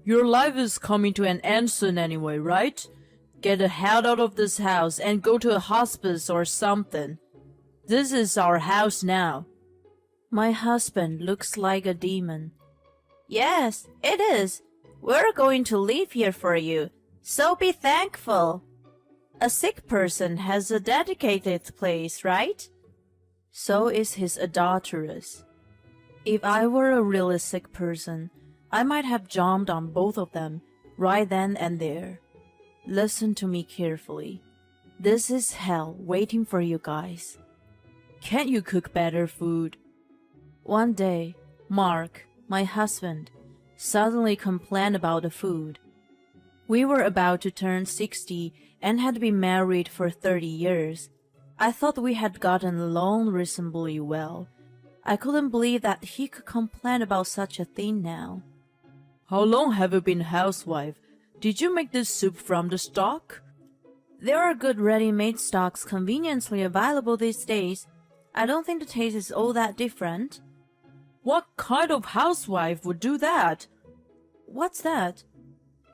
Your life is coming to an end soon anyway, right? Get the hell out of this house and go to a hospice or something. This is our house now. My husband looks like a demon. Yes, it is. We're going to live here for you, so be thankful. A sick person has a dedicated place, right? So is his adulteress. If I were a really sick person, I might have jumped on both of them right then and there. Listen to me carefully. This is hell waiting for you guys. Can't you cook better food? One day, Mark, my husband, suddenly complained about the food. We were about to turn 60 and had been married for 30 years. I thought we had gotten along reasonably well. I couldn't believe that he could complain about such a thing now. How long have you been a housewife? Did you make this soup from the stock? There are good ready-made stocks conveniently available these days. I don't think the taste is all that different. What kind of housewife would do that? What's that?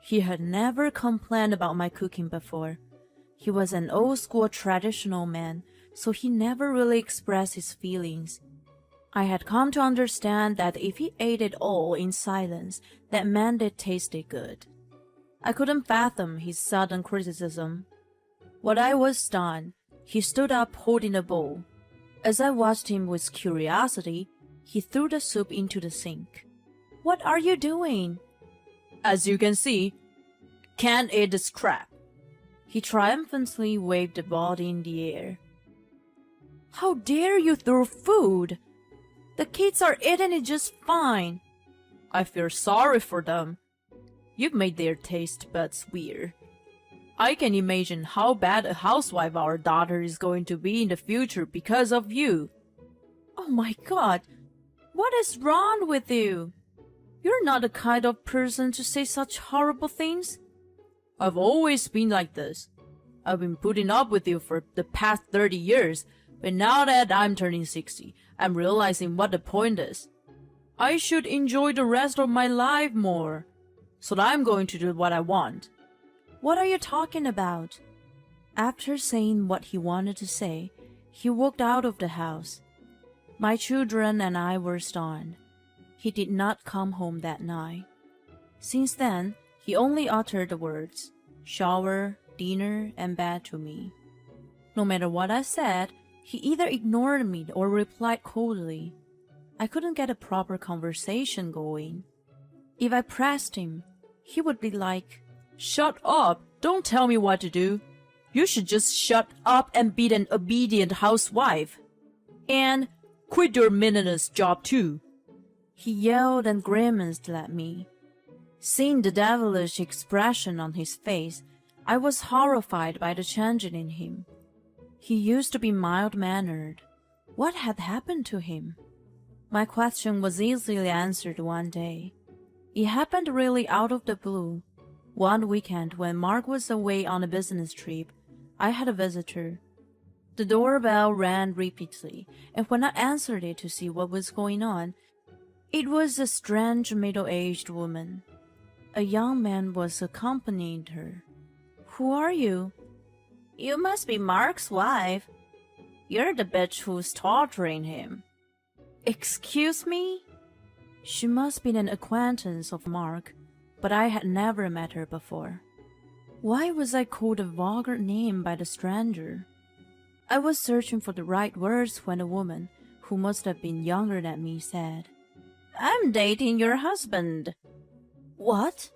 He had never complained about my cooking before. He was an old-school traditional man, so he never really expressed his feelings. I had come to understand that if he ate it all in silence, that meant it tasted good. I couldn't fathom his sudden criticism. When I was done, he stood up holding a bowl. As I watched him with curiosity, he threw the soup into the sink. What are you doing? As you can see, can't eat this crap. He triumphantly waved the body in the air. How dare you throw food? The kids are eating it just fine. I feel sorry for them. You've made their taste buds weird. I can imagine how bad a housewife our daughter is going to be in the future because of you. Oh my God, what is wrong with you? You're not the kind of person to say such horrible things. I've always been like this. I've been putting up with you for the past 30 years, but now that I'm turning 60, I'm realizing what the point is. I should enjoy the rest of my life more, so I'm going to do what I want. What are you talking about? After saying what he wanted to say, he walked out of the house. My children and I were stunned. He did not come home that night. Since then, he only uttered the words, shower, dinner, and bed to me. No matter what I said, he either ignored me or replied coldly. I couldn't get a proper conversation going. If I pressed him, he would be like, shut up, don't tell me what to do. You should just shut up and be an obedient housewife. And quit your meaningless job too. He yelled and grimaced at me. Seeing the devilish expression on his face, I was horrified by the change in him. He used to be mild-mannered. What had happened to him? My question was easily answered one day. It happened really out of the blue. One weekend when Mark was away on a business trip, I had a visitor. The doorbell rang repeatedly, and when I answered it to see what was going on, it was a strange middle-aged woman. A young man was accompanying her. Who are you? You must be Mark's wife. You're the bitch who's torturing him. Excuse me? She must be an acquaintance of Mark, but I had never met her before. Why was I called a vulgar name by the stranger? I was searching for the right words when a woman, who must have been younger than me, said, I'm dating your husband. What?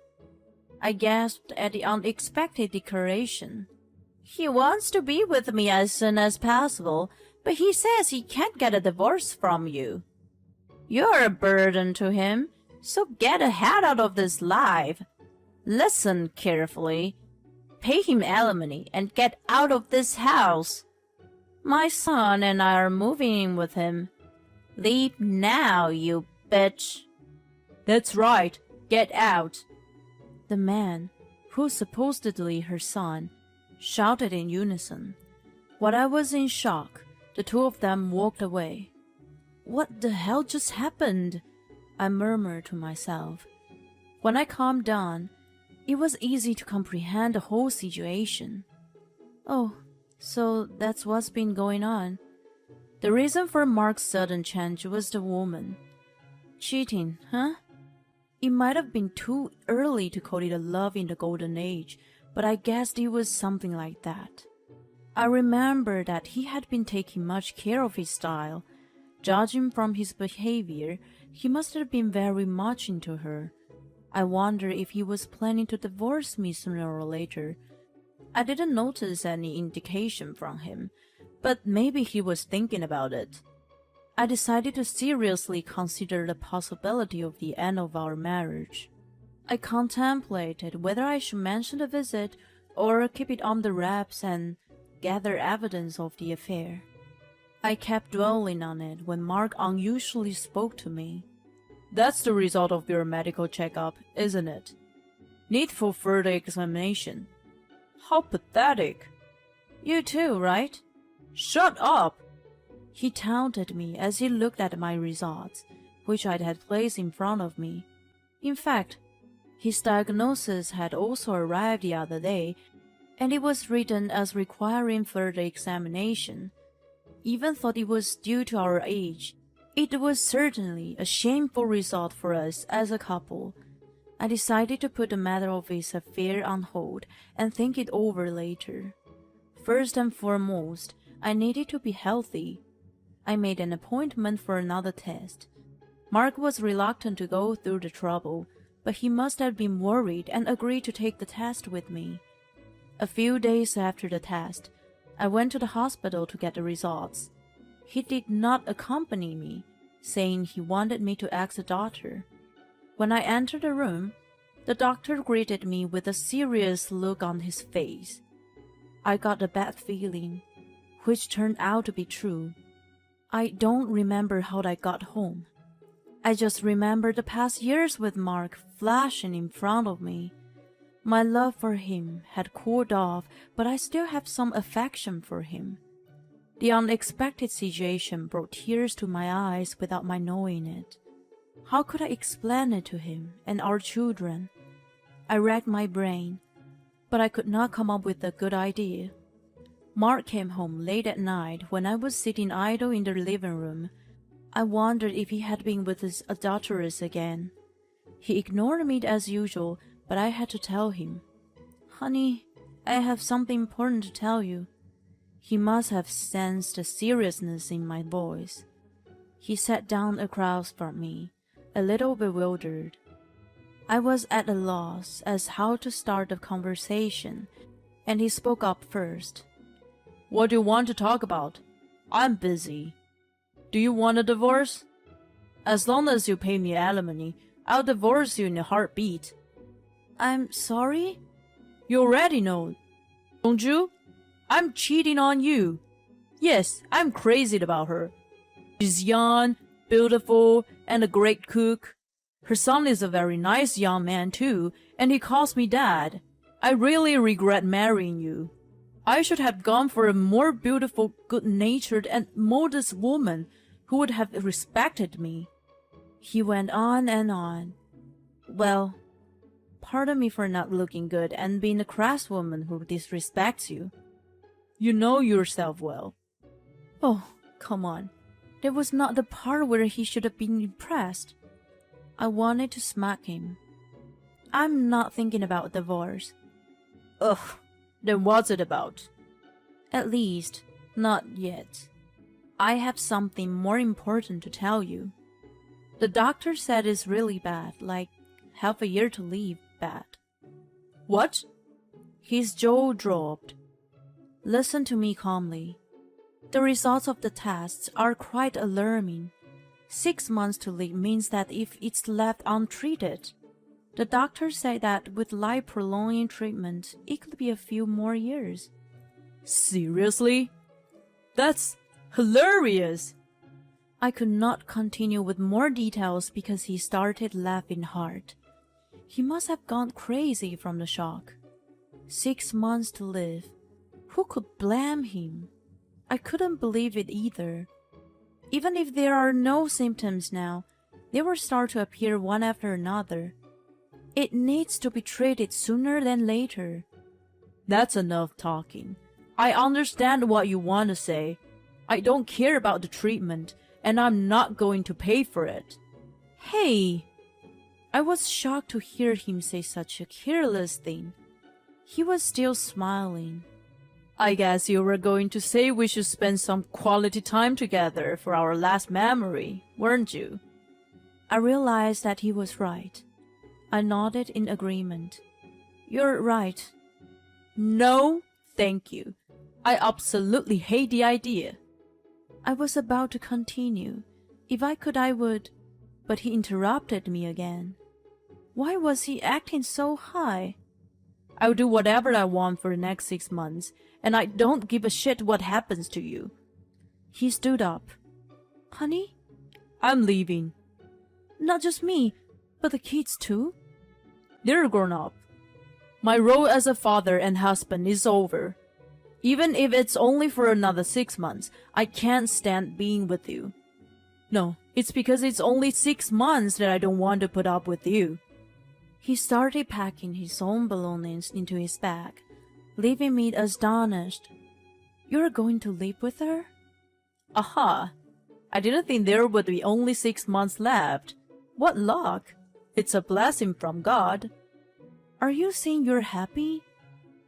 I gasped at the unexpected declaration. He wants to be with me as soon as possible, but he says he can't get a divorce from you. You're a burden to him, so get the hell out of this life. Listen carefully. Pay him alimony and get out of this house. My son and I are moving in with him. Leave now, you bitch. That's right. Get out. The man, who supposedly her son, shouted in unison. While I was in shock, the two of them walked away. What the hell just happened? I murmured to myself. When I calmed down, it was easy to comprehend the whole situation. Oh, so that's what's been going on. The reason for Mark's sudden change was the woman. Cheating, huh? It might have been too early to call it a love in the golden age, but I guessed it was something like that. I remember that he had been taking much care of his style. Judging from his behavior, he must have been very much into her. I wonder if he was planning to divorce me sooner or later. I didn't notice any indication from him, but maybe he was thinking about it. I decided to seriously consider the possibility of the end of our marriage. I contemplated whether I should mention the visit or keep it on the wraps and gather evidence of the affair. I kept dwelling on it when Mark unusually spoke to me. That's the result of your medical checkup, isn't it? Need for further examination. How pathetic. You too, right? Shut up! He taunted me as he looked at my results, which I had placed in front of me. In fact, his diagnosis had also arrived the other day, and it was written as requiring further examination. Even though it was due to our age, it was certainly a shameful result for us as a couple. I decided to put the matter of his affair on hold and think it over later. First and foremost, I needed to be healthy. I made an appointment for another test. Mark was reluctant to go through the trouble, but he must have been worried and agreed to take the test with me. A few days after the test, I went to the hospital to get the results. He did not accompany me, saying he wanted me to ask the doctor. When I entered the room, the doctor greeted me with a serious look on his face. I got a bad feeling, which turned out to be true. I don't remember how I got home. I just remember the past years with Mark flashing in front of me. My love for him had cooled off, but I still have some affection for him. The unexpected situation brought tears to my eyes without my knowing it. How could I explain it to him and our children? I racked my brain, but I could not come up with a good idea. Mark came home late at night when I was sitting idle in the living room. I wondered if he had been with his adulteress again. He ignored me as usual, but I had to tell him. Honey, I have something important to tell you. He must have sensed the seriousness in my voice. He sat down across from me, a little bewildered. I was at a loss as how to start the conversation, and he spoke up first. What do you want to talk about? I'm busy. Do you want a divorce? As long as you pay me alimony, I'll divorce you in a heartbeat. I'm sorry? You already know, don't you? I'm cheating on you. Yes, I'm crazy about her. She's young, beautiful, and a great cook. Her son is a very nice young man too, and he calls me dad. I really regret marrying you. I should have gone for a more beautiful, good-natured, and modest woman who would have respected me. He went on and on. Well, pardon me for not looking good and being a crass woman who disrespects you. You know yourself well. Oh, come on. That was not the part where he should have been impressed. I wanted to smack him. I'm not thinking about divorce. Ugh, then what's it about? At least, not yet. I have something more important to tell you. The doctor said it's really bad, like half a year to live bad. What? His jaw dropped. Listen to me calmly. The results of the tests are quite alarming. 6 months to live means that if it's left untreated, the doctor said that with life-prolonging treatment, it could be a few more years. Seriously? That's hilarious! I could not continue with more details because he started laughing hard. He must have gone crazy from the shock. 6 months to live. Who could blame him? I couldn't believe it either. Even if there are no symptoms now, they will start to appear one after another. It needs to be treated sooner than later. That's enough talking. I understand what you want to say. I don't care about the treatment, and I'm not going to pay for it. Hey! I was shocked to hear him say such a careless thing. He was still smiling. I guess you were going to say we should spend some quality time together for our last memory, weren't you? I realized that he was right. I nodded in agreement. You're right. No, thank you. I absolutely hate the idea. I was about to continue. If I could, I would. But he interrupted me again. Why was he acting so high? I'll do whatever I want for the next 6 months, and I don't give a shit what happens to you. He stood up. Honey? I'm leaving. Not just me, but the kids too? They're grown up. My role as a father and husband is over. Even if it's only for another 6 months, I can't stand being with you. No, it's because it's only 6 months that I don't want to put up with you. He started packing his own belongings into his bag, leaving me astonished. You're going to live with her? Aha! I didn't think there would be only 6 months left. What luck! It's a blessing from God. Are you saying you're happy?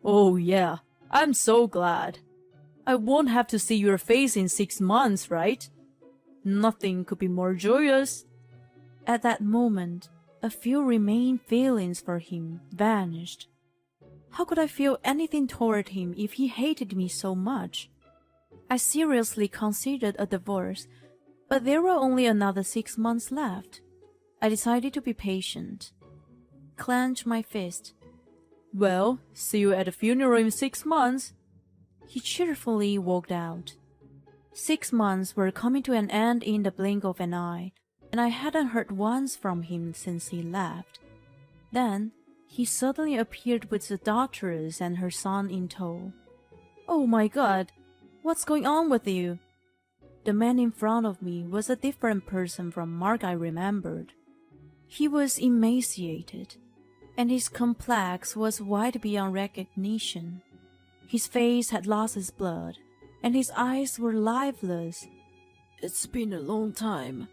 Oh yeah, I'm so glad. I won't have to see your face in 6 months, right? Nothing could be more joyous. At that moment, a few remaining feelings for him vanished. How could I feel anything toward him if he hated me so much? I seriously considered a divorce, but there were only another 6 months left. I decided to be patient. Clenched my fist. Well, see you at the funeral in 6 months. He cheerfully walked out. 6 months were coming to an end in the blink of an eye, and I hadn't heard once from him since he left. Then, he suddenly appeared with the doctors and her son in tow. Oh my God, what's going on with you? The man in front of me was a different person from Mark I remembered. He was emaciated, and his complex was white beyond recognition. His face had lost its blood, and his eyes were lifeless. It's been a long time.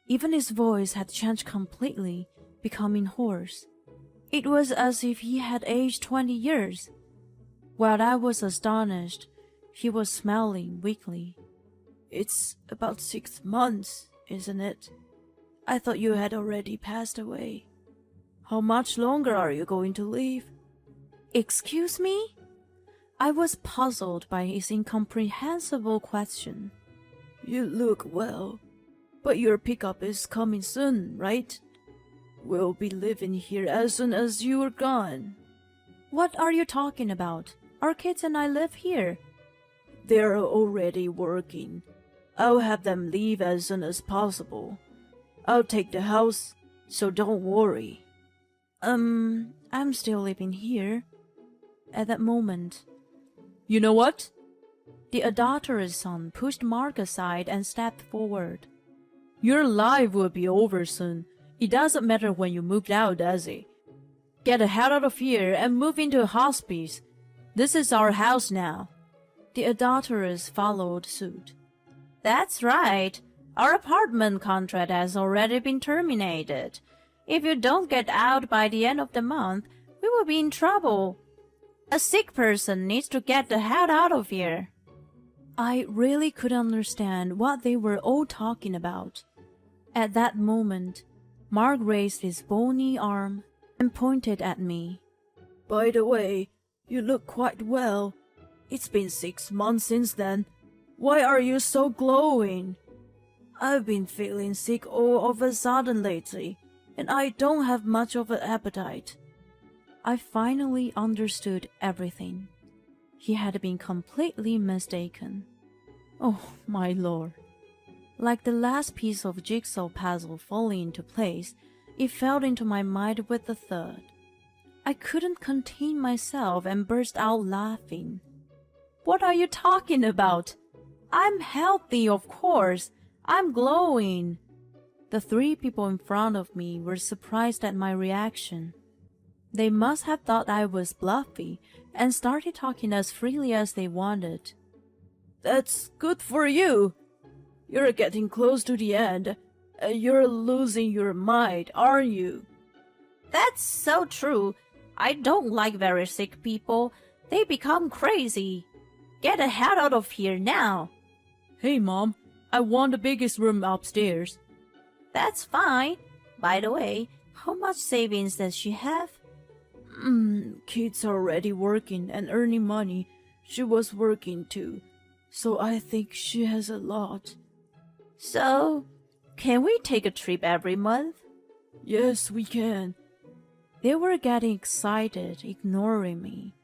Even his voice had changed completely, becoming hoarse. It was as if he had aged 20 years. While I was astonished, he was smiling weakly. It's about 6 months, isn't it? I thought you had already passed away. How much longer are you going to live? Excuse me? I was puzzled by his incomprehensible question. You look well, but your pickup is coming soon, right? We'll be living here as soon as you're gone. What are you talking about? Our kids and I live here. They're already working. I'll have them leave as soon as possible. I'll take the house, so don't worry. I'm still living here. At that moment, you know what? The adulterous son pushed Mark aside and stepped forward. Your life will be over soon. It doesn't matter when you moved out, does it? Get the hell out of here and move into a hospice. This is our house now. The adulteress followed suit. That's right. Our apartment contract has already been terminated. If you don't get out by the end of the month, we will be in trouble. A sick person needs to get the hell out of here. I really couldn't understand what they were all talking about. At that moment, Mark raised his bony arm and pointed at me. By the way, you look quite well. It's been 6 months since then. Why are you so glowing? I've been feeling sick all of a sudden lately, and I don't have much of an appetite. I finally understood everything. He had been completely mistaken. Oh, my lord. Like the last piece of jigsaw puzzle falling into place, it fell into my mind with a thud. I couldn't contain myself and burst out laughing. What are you talking about? I'm healthy, of course. I'm glowing. The 3 people in front of me were surprised at my reaction. They must have thought I was bluffy and started talking as freely as they wanted. That's good for you. You're getting close to the end, and you're losing your mind, aren't you? That's so true. I don't like very sick people. They become crazy. Get the hell out of here now. Hey, Mom, I want the biggest room upstairs. That's fine. By the way, how much savings does she have? Kids are already working and earning money. She was working too, so I think she has a lot. So, can we take a trip every month? Yes, we can. They were getting excited, ignoring me.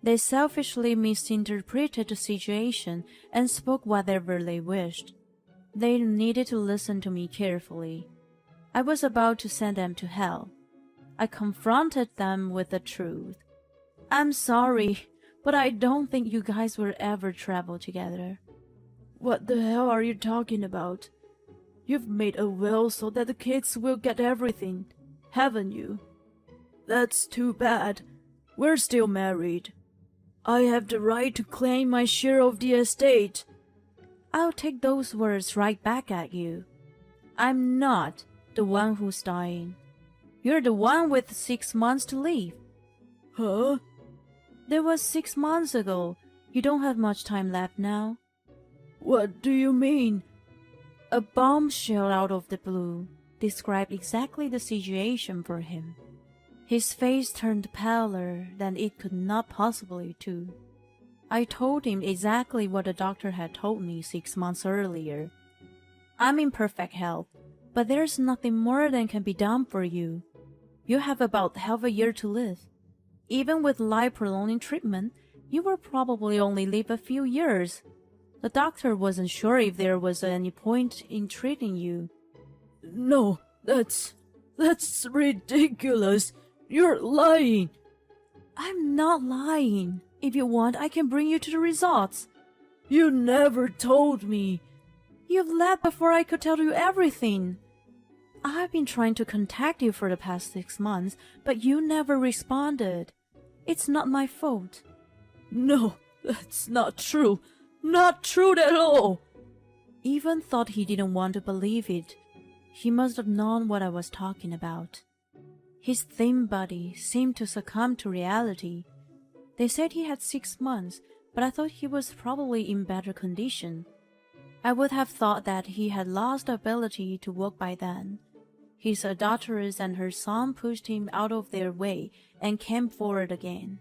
They selfishly misinterpreted the situation and spoke whatever they wished. They needed to listen to me carefully. I was about to send them to hell. I confronted them with the truth. I'm sorry, but I don't think you guys will ever travel together. What the hell are you talking about? You've made a will so that the kids will get everything, haven't you? That's too bad. We're still married. I have the right to claim my share of the estate. I'll take those words right back at you. I'm not the one who's dying. You're the one with 6 months to live. Huh? That was 6 months ago. You don't have much time left now. What do you mean? A bombshell out of the blue described exactly the situation for him. His face turned paler than it could not possibly do. I told him exactly what the doctor had told me 6 months earlier. I'm in perfect health, but there's nothing more than can be done for you. You have about half a year to live. Even with life-prolonging treatment, you will probably only live a few years. The doctor wasn't sure if there was any point in treating you. No, that's ridiculous. You're lying. I'm not lying. If you want, I can bring you to the results. You never told me. You've left before I could tell you everything. I've been trying to contact you for the past 6 months, but you never responded. It's not my fault. No, that's not true. Not true at all. Even thought he didn't want to believe it. He must have known what I was talking about. His thin body seemed to succumb to reality. They said he had 6 months, but I thought he was probably in better condition. I would have thought that he had lost the ability to walk by then. His adulteress and her son pushed him out of their way and came forward again.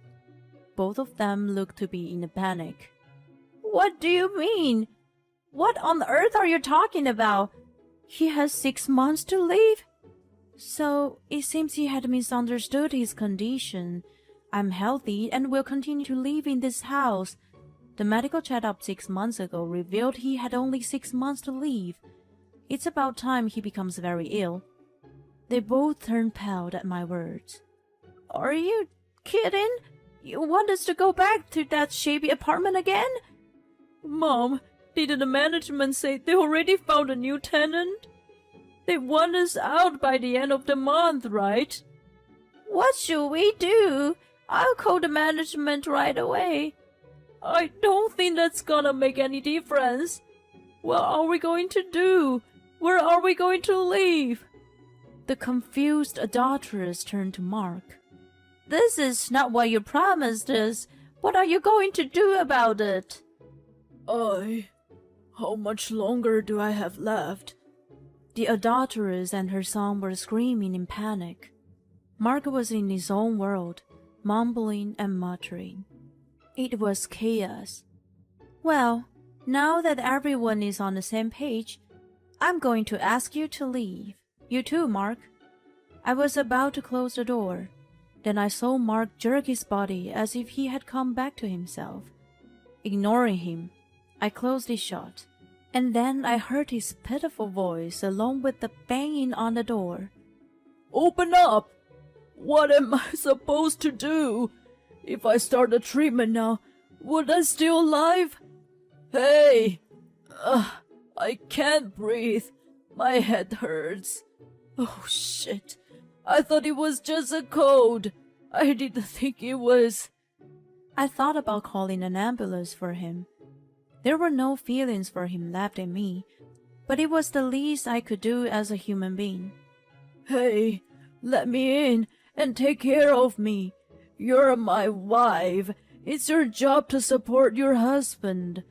Both of them looked to be in a panic. What do you mean? What on earth are you talking about? He has 6 months to live? So, it seems he had misunderstood his condition. I'm healthy and will continue to live in this house. The medical checkup 6 months ago revealed he had only 6 months to live. It's about time he becomes very ill. They both turned pale at my words. Are you kidding? You want us to go back to that shabby apartment again? Mom, didn't the management say they already found a new tenant? They want us out by the end of the month, right? What should we do? I'll call the management right away. I don't think that's gonna make any difference. What are we going to do? Where are we going to live? The confused adulteress turned to Mark. This is not what you promised us. What are you going to do about it? How much longer do I have left? The adulteress and her son were screaming in panic. Mark was in his own world, mumbling and muttering. It was chaos. Well, now that everyone is on the same page, I'm going to ask you to leave. You too, Mark. I was about to close the door. Then I saw Mark jerk his body as if he had come back to himself. Ignoring him, I closed it shut. And then I heard his pitiful voice along with the banging on the door. Open up! What am I supposed to do? If I start the treatment now, would I still alive? Hey! I can't breathe. My head hurts. Oh, shit. I thought it was just a cold. I didn't think it was. I thought about calling an ambulance for him. There were no feelings for him left in me, but it was the least I could do as a human being. Hey, let me in and take care of me. You're my wife. It's your job to support your husband.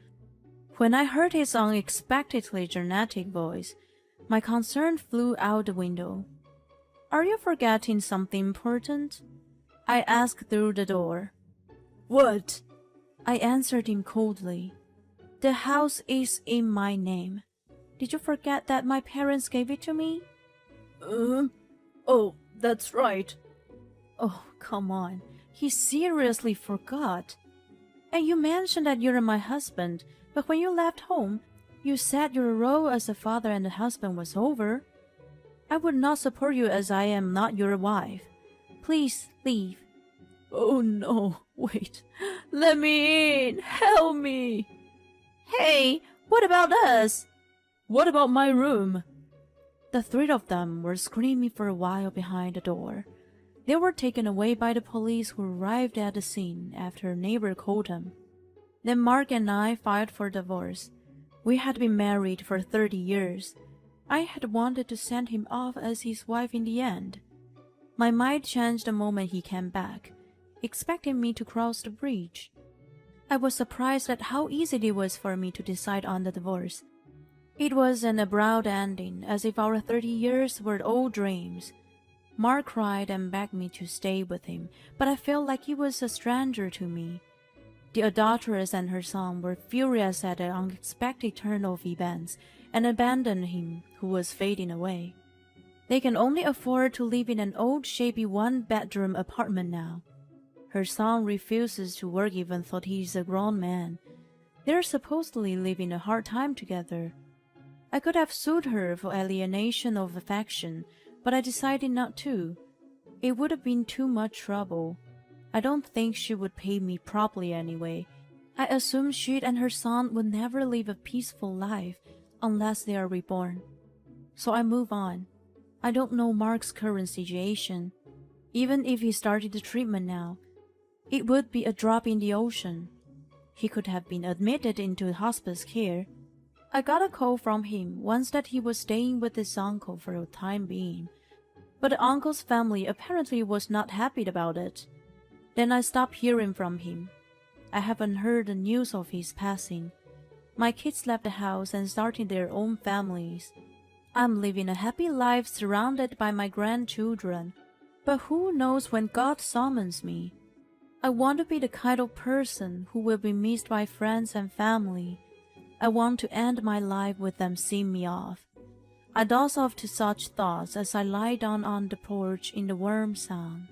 When I heard his unexpectedly dramatic voice, my concern flew out the window. Are you forgetting something important? I asked through the door. What? I answered him coldly. The house is in my name. Did you forget that my parents gave it to me? Oh, that's right. Oh, come on. He seriously forgot. And you mentioned that you're my husband, but when you left home, you said your role as a father and a husband was over. I would not support you as I am not your wife. Please leave. Oh no, wait. Let me in. Help me. Hey, what about us? What about my room? The three of them were screaming for a while behind the door. They were taken away by the police who arrived at the scene after a neighbor called them. Then Mark and I filed for divorce. We had been married for 30 years. I had wanted to send him off as his wife in the end. My mind changed the moment he came back, expecting me to cross the bridge. I was surprised at how easy it was for me to decide on the divorce. It was an abrupt ending, as if our 30 years were old dreams. Mark cried and begged me to stay with him, but I felt like he was a stranger to me. The adulteress and her son were furious at the unexpected turn of events and abandoned him, who was fading away. They can only afford to live in an old, shabby one-bedroom apartment now. Her son refuses to work even though he is a grown man. They're supposedly living a hard time together. I could have sued her for alienation of affection, but I decided not to. It would have been too much trouble. I don't think she would pay me properly anyway. I assumed she and her son would never live a peaceful life unless they are reborn. So I move on. I don't know Mark's current situation. Even if he started the treatment now, it would be a drop in the ocean. He could have been admitted into hospice care. I got a call from him once that he was staying with his uncle for a time being, but the uncle's family apparently was not happy about it. Then I stopped hearing from him. I haven't heard the news of his passing. My kids left the house and started their own families. I'm living a happy life surrounded by my grandchildren, but who knows when God summons me. I want to be the kind of person who will be missed by friends and family. I want to end my life with them seeing me off. I doze off to such thoughts as I lie down on the porch in the warm sun.